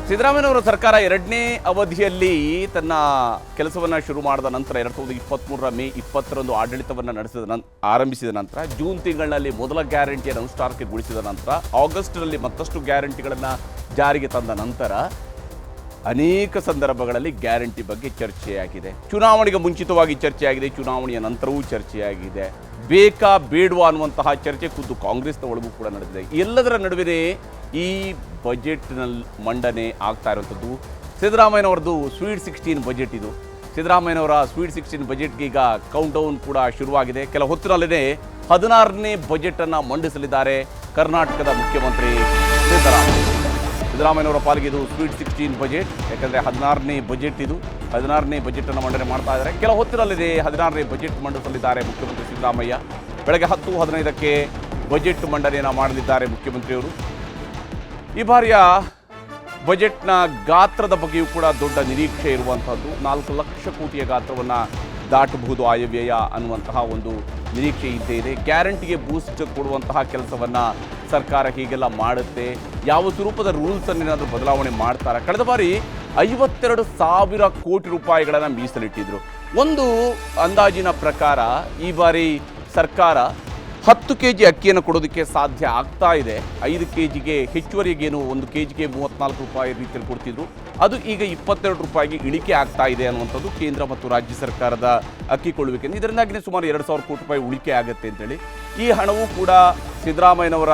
ಸಿದ್ದರಾಮಯ್ಯನವರ ಸರ್ಕಾರ ಎರಡನೇ ಅವಧಿಯಲ್ಲಿ ತನ್ನ ಕೆಲಸವನ್ನು ಶುರು ಮಾಡಿದ ನಂತರ 2023 ಮೇ 20ರಂದು ಆಡಳಿತವನ್ನು ಆರಂಭಿಸಿದ ನಂತರ ಜೂನ್ ತಿಂಗಳಿನಲ್ಲಿ ಮೊದಲ ಗ್ಯಾರಂಟಿಯನ್ನು ಅನುಷ್ಠಾನಕ್ಕೆಗೊಳಿಸಿದ ನಂತರ ಆಗಸ್ಟ್ನಲ್ಲಿ ಮತ್ತಷ್ಟು ಗ್ಯಾರಂಟಿಗಳನ್ನು ಜಾರಿಗೆ ತಂದ ನಂತರ ಅನೇಕ ಸಂದರ್ಭಗಳಲ್ಲಿ ಗ್ಯಾರಂಟಿ ಬಗ್ಗೆ ಚರ್ಚೆಯಾಗಿದೆ. ಚುನಾವಣೆಗೆ ಮುಂಚಿತವಾಗಿ ಚರ್ಚೆಯಾಗಿದೆ, ಚುನಾವಣೆಯ ನಂತರವೂ ಚರ್ಚೆಯಾಗಿದೆ. ಬೇಕಾ ಬೇಡವಾ ಅನ್ನುವಂತಹ ಚರ್ಚೆ ಖುದ್ದು ಕಾಂಗ್ರೆಸ್ನ ಒಳಗೂ ಕೂಡ ನಡೆದಿದೆ. ಎಲ್ಲದರ ನಡುವೆ ಈ ಬಜೆಟ್ನಲ್ಲಿ ಮಂಡನೆ ಆಗ್ತಾ ಇರುವಂಥದ್ದು ಸಿದ್ದರಾಮಯ್ಯನವರದ್ದು ಸ್ವೀಟ್ 16 ಬಜೆಟ್. ಇದು ಸಿದ್ದರಾಮಯ್ಯನವರ ಸ್ವೀಟ್ 16 ಬಜೆಟ್ಗೆ ಈಗ ಕೌಂಟ್ ಡೌನ್ ಕೂಡ ಶುರುವಾಗಿದೆ. ಕೆಲ ಹೊತ್ತಿನಲ್ಲೇ 16ನೇ ಬಜೆಟನ್ನು ಮಂಡಿಸಲಿದ್ದಾರೆ ಕರ್ನಾಟಕದ ಮುಖ್ಯಮಂತ್ರಿ ಸಿದ್ದರಾಮಯ್ಯನವರ ಪಾಲಿಗೆ ಇದು ಸ್ವೀಟ್ 16 ಬಜೆಟ್. ಯಾಕಂದರೆ 16ನೇ ಬಜೆಟ್ ಇದು. 16ನೇ ಬಜೆಟನ್ನು ಮಂಡನೆ ಮಾಡ್ತಾ ಇದ್ದಾರೆ. ಕೆಲ ಹೊತ್ತಿನಲ್ಲಿದೆ 16ನೇ ಬಜೆಟ್ ಮಂಡಿಸಲಿದ್ದಾರೆ ಮುಖ್ಯಮಂತ್ರಿ ಸಿದ್ದರಾಮಯ್ಯ. ಬೆಳಗ್ಗೆ 10:15ಕ್ಕೆ ಬಜೆಟ್ ಮಂಡನೆಯನ್ನು ಮಾಡಲಿದ್ದಾರೆ ಮುಖ್ಯಮಂತ್ರಿಯವರು. ಈ ಬಾರಿಯ ಬಜೆಟ್ನ ಗಾತ್ರದ ಬಗ್ಗೆಯೂ ಕೂಡ ದೊಡ್ಡ ನಿರೀಕ್ಷೆ ಇರುವಂಥದ್ದು. 4 ಲಕ್ಷ ಕೋಟಿಯ ಗಾತ್ರವನ್ನು ದಾಟಬಹುದು ಆಯವ್ಯಯ ಅನ್ನುವಂತಹ ಒಂದು ನಿರೀಕ್ಷೆ ಇದ್ದೇ ಇದೆ. ಗ್ಯಾರಂಟಿಗೆ ಬೂಸ್ಟ್ ಕೊಡುವಂತಹ ಕೆಲಸವನ್ನು ಸರ್ಕಾರ ಹೀಗೆಲ್ಲ ಮಾಡುತ್ತೆ. ಯಾವ ಸ್ವರೂಪದ ರೂಲ್ಸನ್ನೇನಾದರೂ ಬದಲಾವಣೆ ಮಾಡ್ತಾರೆ. ಕಳೆದ ಬಾರಿ 52,000 ಕೋಟಿ ರೂಪಾಯಿಗಳನ್ನು ಮೀಸಲಿಟ್ಟಿದ್ರು. ಒಂದು ಅಂದಾಜಿನ ಪ್ರಕಾರ ಈ ಬಾರಿ ಸರ್ಕಾರ 10 kg ಅಕ್ಕಿಯನ್ನು ಕೊಡೋದಕ್ಕೆ ಸಾಧ್ಯ ಆಗ್ತಾ ಇದೆ. 5 kgಗೆ ಹೆಚ್ಚುವರಿಗೇನು 1 kgಗೆ 34 ರೂಪಾಯಿ ರೀತಿಯಲ್ಲಿ ಕೊಡ್ತಿದ್ರು, ಅದು ಈಗ 22 ರೂಪಾಯಿಗೆ ಇಳಿಕೆ ಆಗ್ತಾ ಇದೆ ಅನ್ನುವಂಥದ್ದು ಕೇಂದ್ರ ಮತ್ತು ರಾಜ್ಯ ಸರ್ಕಾರದ ಅಕ್ಕಿ ಕೊಳ್ಳುವಿಕೆ. ಇದರಿಂದಾಗಿಯೇ ಸುಮಾರು 2,000 ಕೋಟಿ ರೂಪಾಯಿ ಉಳಿಕೆ ಆಗುತ್ತೆ ಅಂತೇಳಿ ಈ ಹಣವೂ ಕೂಡ ಸಿದ್ದರಾಮಯ್ಯನವರ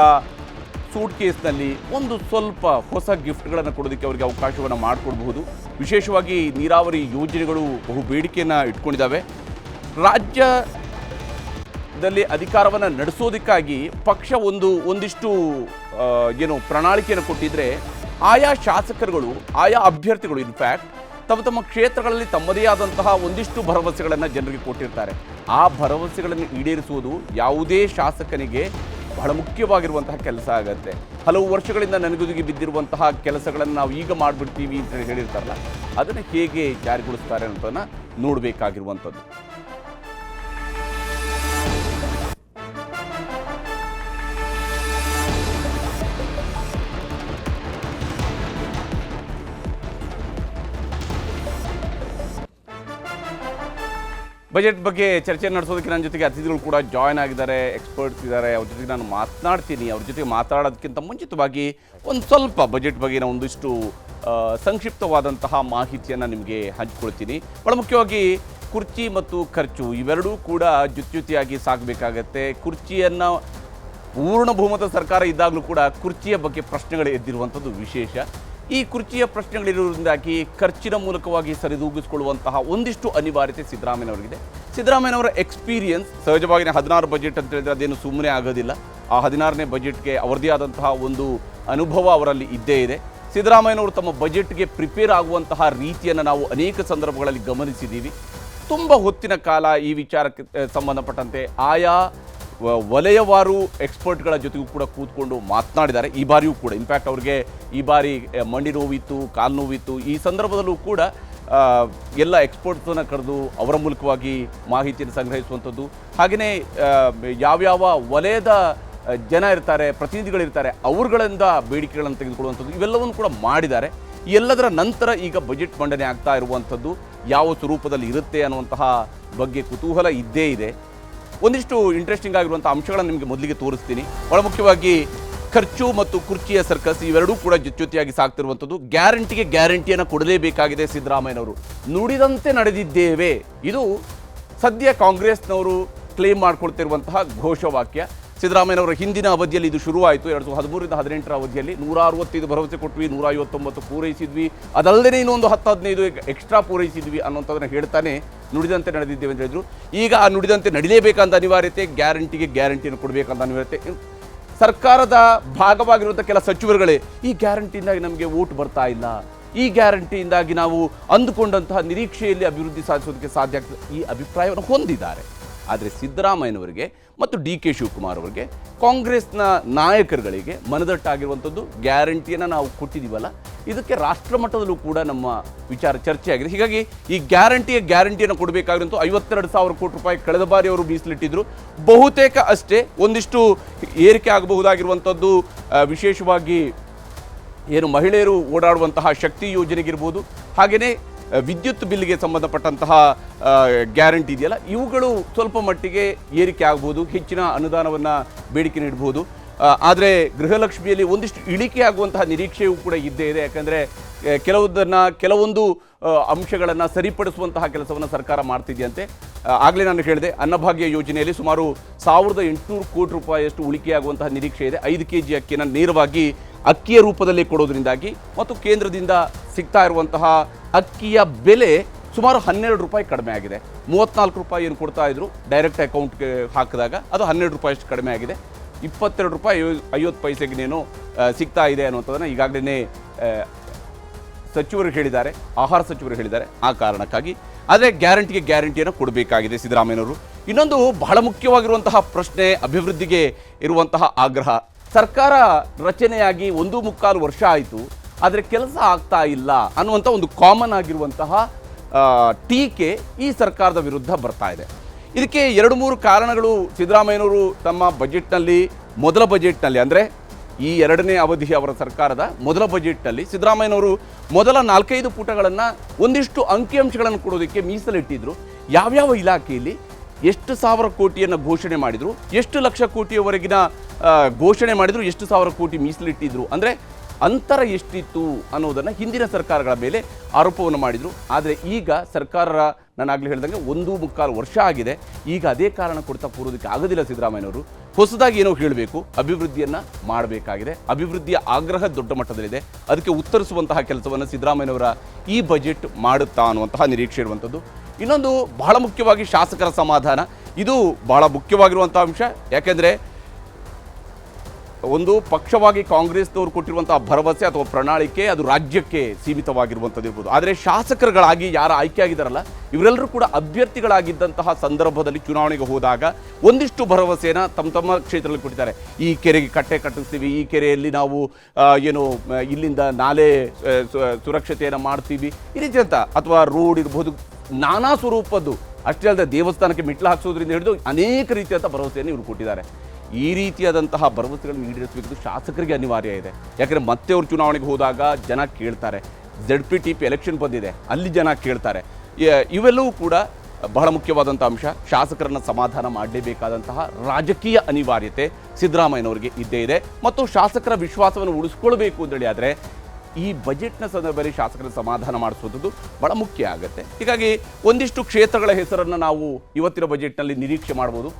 ಸೂಟ್ ಕೇಸ್ನಲ್ಲಿ ಒಂದು ಸ್ವಲ್ಪ ಹೊಸ ಗಿಫ್ಟ್ಗಳನ್ನು ಕೊಡೋದಕ್ಕೆ ಅವರಿಗೆ ಅವಕಾಶವನ್ನು ಮಾಡಿಕೊಡ್ಬಹುದು. ವಿಶೇಷವಾಗಿ ನೀರಾವರಿ ಯೋಜನೆಗಳು ಬಹು ಬೇಡಿಕೆಯನ್ನು ಇಟ್ಕೊಂಡಿದ್ದಾವೆ. ರಾಜ್ಯದಲ್ಲಿ ಅಧಿಕಾರವನ್ನು ನಡೆಸೋದಕ್ಕಾಗಿ ಪಕ್ಷ ಒಂದಿಷ್ಟು ಪ್ರಣಾಳಿಕೆಯನ್ನು ಕೊಟ್ಟಿದ್ರೆ ಆಯಾ ಶಾಸಕರುಗಳು, ಆಯಾ ಅಭ್ಯರ್ಥಿಗಳು ಇನ್ಫ್ಯಾಕ್ಟ್ ತಮ್ಮ ಕ್ಷೇತ್ರಗಳಲ್ಲಿ ತಮ್ಮದೇ ಆದಂತಹ ಒಂದಿಷ್ಟು ಭರವಸೆಗಳನ್ನು ಜನರಿಗೆ ಕೊಟ್ಟಿರ್ತಾರೆ. ಆ ಭರವಸೆಗಳನ್ನು ಈಡೇರಿಸುವುದು ಯಾವುದೇ ಶಾಸಕನಿಗೆ ಬಹಳ ಮುಖ್ಯವಾಗಿರುವಂತಹ ಕೆಲಸ ಆಗುತ್ತೆ. ಹಲವು ವರ್ಷಗಳಿಂದ ನನಗುದಿಗೆ ಬಿದ್ದಿರುವಂತಹ ಕೆಲಸಗಳನ್ನು ನಾವು ಈಗ ಮಾಡಿಬಿಡ್ತೀವಿ ಅಂತ ಹೇಳಿರ್ತಾರಲ್ಲ, ಅದನ್ನು ಹೇಗೆ ಜಾರಿಗೊಳಿಸ್ತಾರೆ ಅನ್ನೋದನ್ನು ನೋಡಬೇಕಾಗಿರುವಂಥದ್ದು. ಬಜೆಟ್ ಬಗ್ಗೆ ಚರ್ಚೆ ನಡೆಸೋದಕ್ಕೆ ನನ್ನ ಜೊತೆಗೆ ಅತಿಥಿಗಳು ಕೂಡ ಜಾಯ್ನ್ ಆಗಿದ್ದಾರೆ, ಎಕ್ಸ್ಪರ್ಟ್ಸ್ ಇದ್ದಾರೆ. ಅವ್ರ ಜೊತೆಗೆ ನಾನು ಮಾತನಾಡ್ತೀನಿ. ಅವ್ರ ಜೊತೆಗೆ ಮಾತಾಡೋದಕ್ಕಿಂತ ಮುಂಚಿತವಾಗಿ ಒಂದು ಸ್ವಲ್ಪ ಬಜೆಟ್ ಬಗ್ಗೆ ಒಂದಿಷ್ಟು ಸಂಕ್ಷಿಪ್ತವಾದಂತಹ ಮಾಹಿತಿಯನ್ನು ನಿಮಗೆ ಹಂಚಿಕೊಳ್ತೀನಿ. ಬಹಳ ಮುಖ್ಯವಾಗಿ ಕುರ್ಚಿ ಮತ್ತು ಖರ್ಚು ಇವೆರಡೂ ಕೂಡ ಜೊತೆಯಾಗಿ ಸಾಗಬೇಕಾಗತ್ತೆ. ಕುರ್ಚಿಯನ್ನು ಪೂರ್ಣ ಬಹುಮತ ಸರ್ಕಾರ ಇದ್ದಾಗಲೂ ಕೂಡ ಕುರ್ಚಿಯ ಬಗ್ಗೆ ಪ್ರಶ್ನೆಗಳು ಎದ್ದಿರುವಂಥದ್ದು ವಿಶೇಷ. ಈ ಕುರ್ಚಿಯ ಪ್ರಶ್ನೆಗಳಿರುವುದರಿಂದಾಗಿ ಖರ್ಚಿನ ಮೂಲಕವಾಗಿ ಸರಿದೂಗಿಸಿಕೊಳ್ಳುವಂತಹ ಒಂದಿಷ್ಟು ಅನಿವಾರ್ಯತೆ ಸಿದ್ದರಾಮಯ್ಯನವರಿಗಿದೆ. ಸಿದ್ದರಾಮಯ್ಯನವರ ಎಕ್ಸ್ಪೀರಿಯನ್ಸ್ ಸಹಜವಾಗಿ 16 ಬಜೆಟ್ ಅಂತ ಹೇಳಿದ್ರೆ ಅದೇನು ಸುಮ್ಮನೆ ಆಗೋದಿಲ್ಲ. ಆ 16ನೇ ಬಜೆಟ್ಗೆ ಅವರದೇ ಆದಂತಹ ಒಂದು ಅನುಭವ ಅವರಲ್ಲಿ ಇದ್ದೇ ಇದೆ. ಸಿದ್ದರಾಮಯ್ಯನವರು ತಮ್ಮ ಬಜೆಟ್ಗೆ ಪ್ರಿಪೇರ್ ಆಗುವಂತಹ ರೀತಿಯನ್ನು ನಾವು ಅನೇಕ ಸಂದರ್ಭಗಳಲ್ಲಿ ಗಮನಿಸಿದ್ದೀವಿ. ತುಂಬ ಹೊತ್ತಿನ ಕಾಲ ಈ ವಿಚಾರಕ್ಕೆ ಸಂಬಂಧಪಟ್ಟಂತೆ ಆಯಾ ವಲಯವಾರು ಎಕ್ಸ್ಪರ್ಟ್ಗಳ ಜೊತೆಗೂ ಕೂಡ ಕೂತ್ಕೊಂಡು ಮಾತನಾಡಿದ್ದಾರೆ. ಈ ಬಾರಿಯೂ ಕೂಡ ಇನ್ಫ್ಯಾಕ್ಟ್ ಅವ್ರಿಗೆ ಈ ಬಾರಿ ಮಂಡಿ ನೋವಿತ್ತು, ಕಾಲು ನೋವಿತ್ತು. ಈ ಸಂದರ್ಭದಲ್ಲೂ ಕೂಡ ಎಲ್ಲ ಎಕ್ಸ್ಪರ್ಟ್ಸನ್ನು ಕರೆದು ಅವರ ಮೂಲಕವಾಗಿ ಮಾಹಿತಿಯನ್ನು ಸಂಗ್ರಹಿಸುವಂಥದ್ದು, ಹಾಗೆಯೇ ಯಾವ್ಯಾವ ವಲಯದ ಜನ ಇರ್ತಾರೆ, ಪ್ರತಿನಿಧಿಗಳಿರ್ತಾರೆ, ಅವ್ರುಗಳಿಂದ ಬೇಡಿಕೆಗಳನ್ನು ತೆಗೆದುಕೊಳ್ಳುವಂಥದ್ದು ಇವೆಲ್ಲವನ್ನು ಕೂಡ ಮಾಡಿದ್ದಾರೆ. ಎಲ್ಲದರ ನಂತರ ಈಗ ಬಜೆಟ್ ಮಂಡನೆ ಆಗ್ತಾ ಇರುವಂಥದ್ದು ಯಾವ ಸ್ವರೂಪದಲ್ಲಿ ಇರುತ್ತೆ ಅನ್ನುವಂತಹ ಬಗ್ಗೆ ಕುತೂಹಲ ಇದ್ದೇ ಇದೆ. ಒಂದಿಷ್ಟು ಇಂಟ್ರೆಸ್ಟಿಂಗ್ ಆಗಿರುವಂಥ ಅಂಶಗಳನ್ನು ನಿಮಗೆ ಮೊದಲಿಗೆ ತೋರಿಸ್ತೀನಿ. ಬಹಳ ಮುಖ್ಯವಾಗಿ ಖರ್ಚು ಮತ್ತು ಕುರ್ಚಿಯ ಸರ್ಕಸ್ ಇವೆರಡೂ ಕೂಡ ಜೊತೆಯಾಗಿ ಸಾಗ್ತಿರುವಂಥದ್ದು. ಗ್ಯಾರಂಟಿಯನ್ನು ಕೊಡಲೇಬೇಕಾಗಿದೆ ಸಿದ್ದರಾಮಯ್ಯನವರು. ನುಡಿದಂತೆ ನಡೆದಿದ್ದೇವೆ, ಇದು ಸದ್ಯ ಕಾಂಗ್ರೆಸ್ನವರು ಕ್ಲೇಮ್ ಮಾಡ್ಕೊಳ್ತಿರುವಂತಹ ಘೋಷವಾಕ್ಯ. ಸಿದ್ದರಾಮಯ್ಯನವರ ಹಿಂದಿನ ಅವಧಿಯಲ್ಲಿ ಇದು ಶುರುವಾಯಿತು. 2013ರಿಂದ 2018ರ ಅವಧಿಯಲ್ಲಿ 165 ಭರವಸೆ ಕೊಟ್ವಿ, 159 ಪೂರೈಸಿದ್ವಿ, ಅದಲ್ಲದೆ ಇನ್ನೊಂದು 10-15 ಎಕ್ಸ್ಟ್ರಾ ಪೂರೈಸಿದ್ವಿ ಅನ್ನೋಂಥದ್ದನ್ನು ಹೇಳ್ತಾನೆ ನುಡಿದಂತೆ ನಡೆದಿದ್ದೇವೆ ಅಂತ ಹೇಳಿದ್ರು. ಈಗ ಆ ನುಡಿದಂತೆ ನಡೀಲೇಬೇಕಂತ ಅನಿವಾರ್ಯತೆ, ಗ್ಯಾರಂಟಿಯನ್ನು ಕೊಡಬೇಕಂತ ಅನಿವಾರ್ಯತೆ. ಸರ್ಕಾರದ ಭಾಗವಾಗಿರುವಂಥ ಕೆಲ ಸಚಿವರುಗಳೇ ಈ ಗ್ಯಾರಂಟಿಯಿಂದಾಗಿ ನಮಗೆ ವೋಟ್ ಬರ್ತಾ ಇಲ್ಲ, ಈ ಗ್ಯಾರಂಟಿಯಿಂದಾಗಿ ನಾವು ಅಂದುಕೊಂಡಂತಹ ನಿರೀಕ್ಷೆಯಲ್ಲಿ ಅಭಿವೃದ್ಧಿ ಸಾಧಿಸೋದಕ್ಕೆ ಸಾಧ್ಯ ಆಗ್ತದೆ, ಈ ಅಭಿಪ್ರಾಯವನ್ನು ಹೊಂದಿದ್ದಾರೆ. ಆದರೆ ಸಿದ್ದರಾಮಯ್ಯನವರಿಗೆ ಮತ್ತು DK ಶಿವಕುಮಾರ್ ಅವರಿಗೆ, ಕಾಂಗ್ರೆಸ್ನ ನಾಯಕರುಗಳಿಗೆ ಮನದಟ್ಟಾಗಿರುವಂಥದ್ದು ಗ್ಯಾರಂಟಿಯನ್ನು ನಾವು ಕೊಟ್ಟಿದ್ದೀವಲ್ಲ, ಇದಕ್ಕೆ ರಾಷ್ಟ್ರ ಮಟ್ಟದಲ್ಲೂ ಕೂಡ ನಮ್ಮ ವಿಚಾರ ಚರ್ಚೆಯಾಗಿದೆ. ಹೀಗಾಗಿ ಈ ಗ್ಯಾರಂಟಿಯನ್ನು ಕೊಡಬೇಕಾಗಿರುವಂಥ 52,000 ಕೋಟಿ ರೂಪಾಯಿ ಕಳೆದ ಬಾರಿ ಅವರು ಮೀಸಲಿಟ್ಟಿದ್ರು. ಬಹುತೇಕ ಅಷ್ಟೇ, ಒಂದಿಷ್ಟು ಏರಿಕೆ ಆಗಬಹುದಾಗಿರುವಂಥದ್ದು ವಿಶೇಷವಾಗಿ ಏನು ಮಹಿಳೆಯರು ಓಡಾಡುವಂತಹ ಶಕ್ತಿ ಯೋಜನೆಗಿರ್ಬೋದು, ಹಾಗೆಯೇ ವಿದ್ಯುತ್ ಬಿಲ್ಗೆ ಸಂಬಂಧಪಟ್ಟಂತಹ ಗ್ಯಾರಂಟಿ ಇದೆಯಲ್ಲ, ಇವುಗಳು ಸ್ವಲ್ಪ ಮಟ್ಟಿಗೆ ಏರಿಕೆ ಆಗ್ಬೋದು, ಹೆಚ್ಚಿನ ಅನುದಾನವನ್ನು ಬೇಡಿಕೆ ನೀಡಬಹುದು. ಆದರೆ ಗೃಹಲಕ್ಷ್ಮಿಯಲ್ಲಿ ಒಂದಿಷ್ಟು ಇಳಿಕೆ ಆಗುವಂತಹ ನಿರೀಕ್ಷೆಯೂ ಕೂಡ ಇದ್ದೇ ಇದೆ. ಯಾಕಂದರೆ ಕೆಲವೊಂದು ಅಂಶಗಳನ್ನು ಸರಿಪಡಿಸುವಂತಹ ಕೆಲಸವನ್ನು ಸರ್ಕಾರ ಮಾಡ್ತಿದೆಯಂತೆ. ಆಗಲೇ ನಾನು ಹೇಳಿದೆ, ಅನ್ನಭಾಗ್ಯ ಯೋಜನೆಯಲ್ಲಿ ಸುಮಾರು 1800 ಕೋಟಿ ರೂಪಾಯಿಯಷ್ಟು ಉಳಿಕೆಯಾಗುವಂತಹ ನಿರೀಕ್ಷೆ ಇದೆ. 5 kg ಅಕ್ಕಿಯನ್ನು ನೇರವಾಗಿ ಅಕ್ಕಿಯ ರೂಪದಲ್ಲಿ ಕೊಡೋದ್ರಿಂದಾಗಿ ಮತ್ತು ಕೇಂದ್ರದಿಂದ ಸಿಗ್ತಾ ಇರುವಂತಹ ಅಕ್ಕಿಯ ಬೆಲೆ ಸುಮಾರು 12 ರೂಪಾಯಿ ಕಡಿಮೆ ಆಗಿದೆ. 34 ರೂಪಾಯಿ ಏನು ಕೊಡ್ತಾ ಇದ್ರು ಡೈರೆಕ್ಟ್ ಅಕೌಂಟ್ಗೆ ಹಾಕಿದಾಗ ಅದು 12 ರೂಪಾಯಿಯಷ್ಟು ಕಡಿಮೆ ಆಗಿದೆ. 22 ರೂಪಾಯಿ 50 ಪೈಸೆಗೇನೇನೋ ಸಿಗ್ತಾ ಇದೆ ಅನ್ನುವಂಥದ್ದನ್ನು ಈಗಾಗಲೇ ಸಚಿವರು ಹೇಳಿದ್ದಾರೆ, ಆಹಾರ ಸಚಿವರು ಹೇಳಿದ್ದಾರೆ. ಆ ಕಾರಣಕ್ಕಾಗಿ ಆದರೆ ಗ್ಯಾರಂಟಿಯನ್ನು ಕೊಡಬೇಕಾಗಿದೆ ಸಿದ್ದರಾಮಯ್ಯನವರು. ಇನ್ನೊಂದು ಬಹಳ ಮುಖ್ಯವಾಗಿರುವಂತಹ ಪ್ರಶ್ನೆ, ಅಭಿವೃದ್ಧಿಗೆ ಇರುವಂತಹ ಆಗ್ರಹ. ಸರ್ಕಾರ ರಚನೆಯಾಗಿ 1.25 ವರ್ಷ ಆಯಿತು, ಆದರೆ ಕೆಲಸ ಆಗ್ತಾ ಇಲ್ಲ ಅನ್ನುವಂಥ ಒಂದು ಕಾಮನ್ ಆಗಿರುವಂತಹ ಟೀಕೆ ಈ ಸರ್ಕಾರದ ವಿರುದ್ಧ ಬರ್ತಾ ಇದೆ. ಇದಕ್ಕೆ 2-3 ಕಾರಣಗಳು ಸಿದ್ದರಾಮಯ್ಯನವರು ತಮ್ಮ ಬಜೆಟ್ನಲ್ಲಿ, ಮೊದಲ ಬಜೆಟ್ನಲ್ಲಿ, ಅಂದರೆ ಈ 2ನೇ ಅವಧಿಯ ಅವರ ಸರ್ಕಾರದ ಮೊದಲ ಬಜೆಟ್ನಲ್ಲಿ ಸಿದ್ದರಾಮಯ್ಯನವರು ಮೊದಲ 4-5 ಪುಟಗಳನ್ನು ಒಂದಿಷ್ಟು ಅಂಕಿಅಂಶಗಳನ್ನು ಕೊಡೋದಕ್ಕೆ ಮೀಸಲಿಟ್ಟಿದ್ರು. ಯಾವ್ಯಾವ ಇಲಾಖೆಯಲ್ಲಿ ಎಷ್ಟು ಸಾವಿರ ಕೋಟಿಯನ್ನು ಘೋಷಣೆ ಮಾಡಿದರು, ಎಷ್ಟು ಲಕ್ಷ ಕೋಟಿಯವರೆಗಿನ ಘೋಷಣೆ ಮಾಡಿದರು, ಎಷ್ಟು ಸಾವಿರ ಕೋಟಿ ಮೀಸಲಿಟ್ಟಿದ್ರು, ಅಂದರೆ ಅಂತರ ಎಷ್ಟಿತ್ತು ಅನ್ನೋದನ್ನು ಹಿಂದಿನ ಸರ್ಕಾರಗಳ ಮೇಲೆ ಆರೋಪವನ್ನು ಮಾಡಿದರು. ಆದರೆ ಈಗ ಸರ್ಕಾರ, ನಾನಾಗಲೇ ಹೇಳಿದಂಗೆ 1.25 ವರ್ಷ ಆಗಿದೆ. ಈಗ ಅದೇ ಕಾರಣ ಕೊಡ್ತಾ ಕೂರೋದಕ್ಕೆ ಆಗೋದಿಲ್ಲ ಸಿದ್ದರಾಮಯ್ಯನವರು. ಹೊಸದಾಗಿ ಏನೋ ಹೇಳಬೇಕು, ಅಭಿವೃದ್ಧಿಯನ್ನು ಮಾಡಬೇಕಾಗಿದೆ. ಅಭಿವೃದ್ಧಿಯ ಆಗ್ರಹ ದೊಡ್ಡ ಮಟ್ಟದಲ್ಲಿದೆ. ಅದಕ್ಕೆ ಉತ್ತರಿಸುವಂತಹ ಕೆಲಸವನ್ನು ಸಿದ್ದರಾಮಯ್ಯನವರ ಈ ಬಜೆಟ್ ಮಾಡುತ್ತಾ ಅನ್ನುವಂತಹ ನಿರೀಕ್ಷೆ ಇರುವಂಥದ್ದು. ಇನ್ನೊಂದು ಬಹಳ ಮುಖ್ಯವಾಗಿ ಶಾಸಕರ ಸಮಾಧಾನ. ಇದು ಬಹಳ ಮುಖ್ಯವಾಗಿರುವಂಥ ಅಂಶ. ಯಾಕೆಂದರೆ ಒಂದು ಪಕ್ಷವಾಗಿ ಕಾಂಗ್ರೆಸ್ನವರು ಕೊಟ್ಟಿರುವಂತಹ ಭರವಸೆ ಅಥವಾ ಪ್ರಣಾಳಿಕೆ ಅದು ರಾಜ್ಯಕ್ಕೆ ಸೀಮಿತವಾಗಿರುವಂಥದ್ದು ಇರ್ಬೋದು. ಆದರೆ ಶಾಸಕರುಗಳಾಗಿ ಯಾರು ಆಯ್ಕೆ ಆಗಿದ್ದಾರಲ್ಲ, ಇವರೆಲ್ಲರೂ ಕೂಡ ಅಭ್ಯರ್ಥಿಗಳಾಗಿದ್ದಂತಹ ಸಂದರ್ಭದಲ್ಲಿ ಚುನಾವಣೆಗೆ ಹೋದಾಗ ಒಂದಿಷ್ಟು ಭರವಸೆಯನ್ನು ತಮ್ಮ ಕ್ಷೇತ್ರದಲ್ಲಿ ಕೊಟ್ಟಿದ್ದಾರೆ. ಈ ಕೆರೆಗೆ ಕಟ್ಟೆ ಕಟ್ಟಿಸ್ತೀವಿ, ಈ ಕೆರೆಯಲ್ಲಿ ನಾವು ಇಲ್ಲಿಂದ ನಾಲೆ ಸುರಕ್ಷತೆಯನ್ನು ಮಾಡ್ತೀವಿ, ಈ ರೀತಿ ಅಂತ, ಅಥವಾ ರೋಡ್ ಇರ್ಬೋದು, ನಾನಾ ಸ್ವರೂಪದ್ದು. ಅಷ್ಟೇ ಅಲ್ಲದೆ ದೇವಸ್ಥಾನಕ್ಕೆ ಮೆಟ್ಲು ಹಾಕಿಸೋದ್ರಿಂದ ಹಿಡಿದು ಅನೇಕ ರೀತಿಯಾದ ಭರವಸೆಯನ್ನು ಇವರು ಕೊಟ್ಟಿದ್ದಾರೆ. ಈ ರೀತಿಯಾದಂತಹ ಭರವಸೆಗಳನ್ನು ಈಡೇರಿಸಬೇಕು ಶಾಸಕರಿಗೆ ಅನಿವಾರ್ಯ ಇದೆ. ಯಾಕಂದರೆ ಮತ್ತೆ ಅವರು ಚುನಾವಣೆಗೆ ಹೋದಾಗ ಜನ ಕೇಳ್ತಾರೆ. ZPTP ಎಲೆಕ್ಷನ್ ಬಂದಿದೆ, ಅಲ್ಲಿ ಜನ ಕೇಳ್ತಾರೆ. ಇವೆಲ್ಲವೂ ಕೂಡ ಬಹಳ ಮುಖ್ಯವಾದಂಥ ಅಂಶ. ಶಾಸಕರನ್ನು ಸಮಾಧಾನ ಮಾಡಲೇಬೇಕಾದಂತಹ ರಾಜಕೀಯ ಅನಿವಾರ್ಯತೆ ಸಿದ್ದರಾಮಯ್ಯನವರಿಗೆ ಇದ್ದೇ ಇದೆ. ಮತ್ತು ಶಾಸಕರ ವಿಶ್ವಾಸವನ್ನು ಉಳಿಸ್ಕೊಳ್ಬೇಕು ಅಂತೇಳಿ ಆದರೆ ಈ ಬಜೆಟ್ನ ಸಂದರ್ಭದಲ್ಲಿ ಶಾಸಕರ ಸಮಾಧಾನ ಮಾಡಿಸುವಂಥದ್ದು ಬಹಳ ಮುಖ್ಯ ಆಗುತ್ತೆ. ಹೀಗಾಗಿ ಒಂದಿಷ್ಟು ಕ್ಷೇತ್ರಗಳ ಹೆಸರನ್ನು ನಾವು ಇವತ್ತಿನ ಬಜೆಟ್ನಲ್ಲಿ ನಿರೀಕ್ಷೆ ಮಾಡ್ಬೋದು.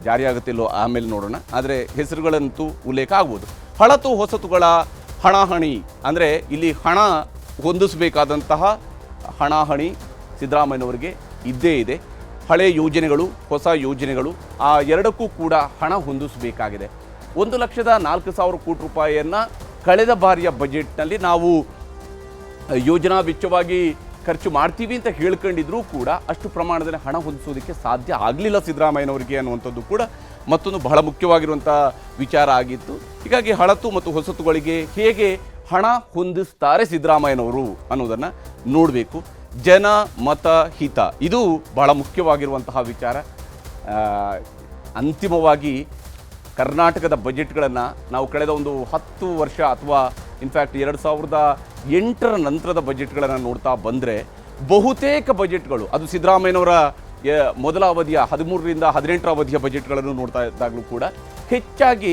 ಜಾರಿಯಾಗುತ್ತಿಲ್ಲೋ ಆಮೇಲೆ ನೋಡೋಣ, ಆದರೆ ಹೆಸರುಗಳಂತೂ ಉಲ್ಲೇಖ ಆಗ್ಬೋದು. ಹಳತು ಹೊಸತುಗಳ ಹಣಾಹಣಿ, ಅಂದರೆ ಇಲ್ಲಿ ಹಣ ಹೊಂದಿಸಬೇಕಾದಂತಹ ಹಣಾಹಣಿ ಸಿದ್ದರಾಮಯ್ಯನವರಿಗೆ ಇದ್ದೇ ಇದೆ. ಹಳೆ ಯೋಜನೆಗಳು, ಹೊಸ ಯೋಜನೆಗಳು, ಆ ಎರಡಕ್ಕೂ ಕೂಡ ಹಣ ಹೊಂದಿಸಬೇಕಾಗಿದೆ. 1,04,000 ಕೋಟಿ ರೂಪಾಯಿಯನ್ನು ಕಳೆದ ಬಾರಿಯ ಬಜೆಟ್ನಲ್ಲಿ ನಾವು ಯೋಜನಾ ವೆಚ್ಚವಾಗಿ ಖರ್ಚು ಮಾಡ್ತೀವಿ ಅಂತ ಹೇಳ್ಕೊಂಡಿದ್ರೂ ಕೂಡ ಅಷ್ಟು ಪ್ರಮಾಣದಲ್ಲಿ ಹಣ ಹೊಂದಿಸೋದಕ್ಕೆ ಸಾಧ್ಯ ಆಗಲಿಲ್ಲ ಸಿದ್ದರಾಮಯ್ಯನವರಿಗೆ ಅನ್ನುವಂಥದ್ದು ಕೂಡ ಮತ್ತೊಂದು ಬಹಳ ಮುಖ್ಯವಾಗಿರುವಂಥ ವಿಚಾರ ಆಗಿತ್ತು. ಹೀಗಾಗಿ ಹಳತು ಮತ್ತು ಹೊಸತುಗಳಿಗೆ ಹೇಗೆ ಹಣ ಹೊಂದಿಸ್ತಾರೆ ಸಿದ್ದರಾಮಯ್ಯನವರು ಅನ್ನೋದನ್ನು ನೋಡಬೇಕು. ಜನ ಮತ ಹಿತ, ಇದು ಬಹಳ ಮುಖ್ಯವಾಗಿರುವಂತಹ ವಿಚಾರ. ಅಂತಿಮವಾಗಿ ಕರ್ನಾಟಕದ ಬಜೆಟ್ಗಳನ್ನು ನಾವು ಕಳೆದ ಒಂದು 10 ವರ್ಷ ಅಥವಾ ಇನ್ಫ್ಯಾಕ್ಟ್ 2008ರ ನಂತರದ ಬಜೆಟ್ಗಳನ್ನು ನೋಡ್ತಾ ಬಂದರೆ ಬಹುತೇಕ ಬಜೆಟ್ಗಳು, ಅದು ಸಿದ್ದರಾಮಯ್ಯನವರ ಮೊದಲ ಅವಧಿಯ 13ರಿಂದ 18ರ ಅವಧಿಯ ಬಜೆಟ್ಗಳನ್ನು ನೋಡ್ತಾ ಇದ್ದಾಗಲೂ ಕೂಡ ಹೆಚ್ಚಾಗಿ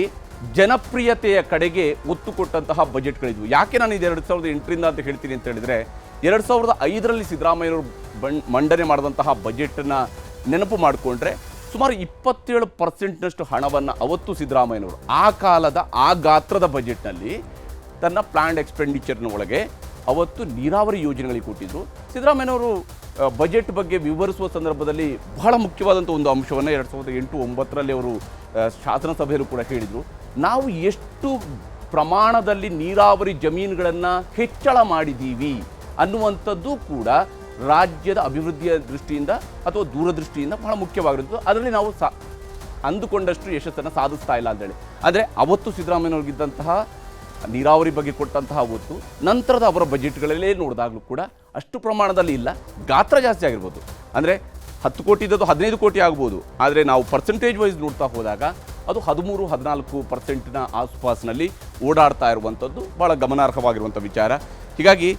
ಜನಪ್ರಿಯತೆಯ ಕಡೆಗೆ ಒತ್ತು ಕೊಟ್ಟಂತಹ ಬಜೆಟ್ಗಳಿದ್ವು. ಯಾಕೆ ನಾನು ಇದು 2008ರಿಂದ ಅಂತ ಹೇಳ್ತೀನಿ ಅಂತ ಹೇಳಿದರೆ, 2005ರಲ್ಲಿ ಸಿದ್ದರಾಮಯ್ಯನವರು ಮಂಡನೆ ಮಾಡಿದಂತಹ ಬಜೆಟನ್ನು ನೆನಪು ಮಾಡಿಕೊಂಡ್ರೆ ಸುಮಾರು 27% ಹಣವನ್ನು ಅವತ್ತು ಸಿದ್ದರಾಮಯ್ಯನವರು ಆ ಕಾಲದ ಆ ಗಾತ್ರದ ಬಜೆಟ್ನಲ್ಲಿ ತನ್ನ ಪ್ಲಾನ್ಡ್ ಎಕ್ಸ್ಪೆಂಡಿಚರ್ನ ಒಳಗೆ ಅವತ್ತು ನೀರಾವರಿ ಯೋಜನೆಗಳಿಗೆ ಕೊಟ್ಟಿದ್ದರು. ಸಿದ್ದರಾಮಯ್ಯನವರು ಬಜೆಟ್ ಬಗ್ಗೆ ವಿವರಿಸುವ ಸಂದರ್ಭದಲ್ಲಿ ಬಹಳ ಮುಖ್ಯವಾದಂಥ ಒಂದು ಅಂಶವನ್ನು 2008-09ರಲ್ಲಿ ಅವರು ಶಾಸನಸಭೆಯಲ್ಲೂ ಕೂಡ ಹೇಳಿದರು. ನಾವು ಎಷ್ಟು ಪ್ರಮಾಣದಲ್ಲಿ ನೀರಾವರಿ ಜಮೀನುಗಳನ್ನು ಹೆಚ್ಚಳ ಮಾಡಿದ್ದೀವಿ ಅನ್ನುವಂಥದ್ದು ಕೂಡ ರಾಜ್ಯದ ಅಭಿವೃದ್ಧಿಯ ದೃಷ್ಟಿಯಿಂದ ಅಥವಾ ದೂರದೃಷ್ಟಿಯಿಂದ ಬಹಳ ಮುಖ್ಯವಾಗಿರುತ್ತದೆ. ಅದರಲ್ಲಿ ನಾವು ಅಂದುಕೊಂಡಷ್ಟು ಯಶಸ್ಸನ್ನು ಸಾಧಿಸ್ತಾ ಇಲ್ಲ ಅಂತೇಳಿ. ಆದರೆ ಅವತ್ತು ಸಿದ್ದರಾಮಯ್ಯನವ್ರಿಗಿದ್ದಂತಹ ನೀರಾವರಿ ಬಗ್ಗೆ ಕೊಟ್ಟಂತಹ ಒತ್ತು ನಂತರದ ಅವರ ಬಜೆಟ್ಗಳಲ್ಲೇ ನೋಡಿದಾಗಲೂ ಕೂಡ ಅಷ್ಟು ಪ್ರಮಾಣದಲ್ಲಿ ಇಲ್ಲ. ಗಾತ್ರ ಜಾಸ್ತಿ ಆಗಿರ್ಬೋದು, ಅಂದರೆ 10 ಕೋಟಿ ಇದ್ದದ್ದು 15 ಕೋಟಿ ಆಗ್ಬೋದು, ಆದರೆ ನಾವು ಪರ್ಸೆಂಟೇಜ್ ವೈಸ್ ನೋಡ್ತಾ ಹೋದಾಗ ಅದು 13-14% ಆಸುಪಾಸಿನಲ್ಲಿ ಓಡಾಡ್ತಾ ಇರುವಂಥದ್ದು ಭಾಳ ಗಮನಾರ್ಹವಾಗಿರುವಂಥ ವಿಚಾರ. ಹೀಗಾಗಿ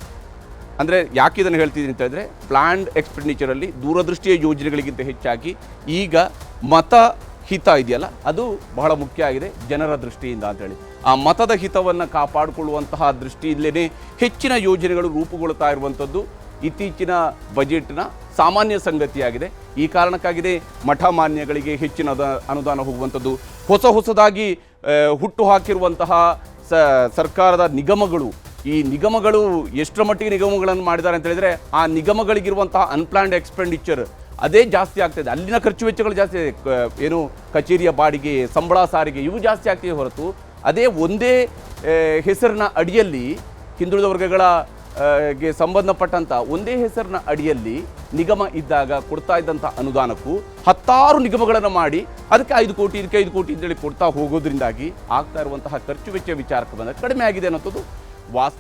ಅಂದರೆ ಯಾಕೆ ಇದನ್ನು ಹೇಳ್ತಿದ್ದೀನಿ ಅಂತ ಹೇಳಿದ್ರೆ, ಪ್ಲ್ಯಾನ್ಡ್ ಎಕ್ಸ್ಪೆಂಡಿಚರಲ್ಲಿ ದೂರದೃಷ್ಟಿಯ ಯೋಜನೆಗಳಿಗಿಂತ ಹೆಚ್ಚಾಗಿ ಈಗ ಮತ ಹಿತ ಇದೆಯಲ್ಲ ಅದು ಬಹಳ ಮುಖ್ಯ ಆಗಿದೆ ಜನರ ದೃಷ್ಟಿಯಿಂದ ಅಂತೇಳಿ. ಆ ಮತದ ಹಿತವನ್ನು ಕಾಪಾಡಿಕೊಳ್ಳುವಂತಹ ದೃಷ್ಟಿಯಿಂದಲೇ ಹೆಚ್ಚಿನ ಯೋಜನೆಗಳು ರೂಪುಗೊಳ್ತಾ ಇರುವಂಥದ್ದು ಇತ್ತೀಚಿನ ಬಜೆಟ್ನ ಸಾಮಾನ್ಯ ಸಂಗತಿಯಾಗಿದೆ. ಈ ಕಾರಣಕ್ಕಾಗಿದೆ ಮಠ ಮಾನ್ಯಗಳಿಗೆ ಹೆಚ್ಚಿನ ಅನುದಾನ ಹೋಗುವಂಥದ್ದು. ಹೊಸದಾಗಿ ಹುಟ್ಟು ಹಾಕಿರುವಂತಹ ಸರ್ಕಾರದ ನಿಗಮಗಳು, ಈ ನಿಗಮಗಳು ಎಷ್ಟರ ಮಟ್ಟಿಗೆ ನಿಗಮಗಳನ್ನು ಮಾಡಿದ್ದಾರೆ ಅಂತ ಹೇಳಿದರೆ, ಆ ನಿಗಮಗಳಿಗಿರುವಂತಹ ಅನ್ಪ್ಲಾನ್ಡ್ ಎಕ್ಸ್ಪೆಂಡಿಚರ್ ಅದೇ ಜಾಸ್ತಿ ಆಗ್ತಾಯಿದೆ. ಅಲ್ಲಿನ ಖರ್ಚು ವೆಚ್ಚಗಳು ಜಾಸ್ತಿ ಇದೆ. ಏನು ಕಚೇರಿಯ ಬಾಡಿಗೆ, ಸಂಬಳ ಸಾರಿಗೆ ಇವು ಜಾಸ್ತಿ ಆಗ್ತಿದೆ ಹೊರತು ಅದೇ ಒಂದೇ ಹೆಸರಿನ ಅಡಿಯಲ್ಲಿ ಹಿಂದುಳಿದ ವರ್ಗಗಳ ಗೆ ಸಂಬಂಧಪಟ್ಟಂಥ ಒಂದೇ ಹೆಸರಿನ ಅಡಿಯಲ್ಲಿ ನಿಗಮ ಇದ್ದಾಗ ಕೊಡ್ತಾ ಇದ್ದಂಥ ಅನುದಾನಕ್ಕೂ 10 ನಿಗಮಗಳನ್ನು ಮಾಡಿ ಅದಕ್ಕೆ 5 ಕೋಟಿ ಇದಕ್ಕೆ 5 ಕೋಟಿ ಅಂತೇಳಿ ಕೊಡ್ತಾ ಹೋಗೋದ್ರಿಂದಾಗಿ ಆಗ್ತಾ ಇರುವಂತಹ ಖರ್ಚು ವೆಚ್ಚ ವಿಚಾರಕ್ಕೆ ಬಂದಾಗ ಕಡಿಮೆ ಆಗಿದೆ ಅನ್ನೋದು ವಾಸ್ತವ.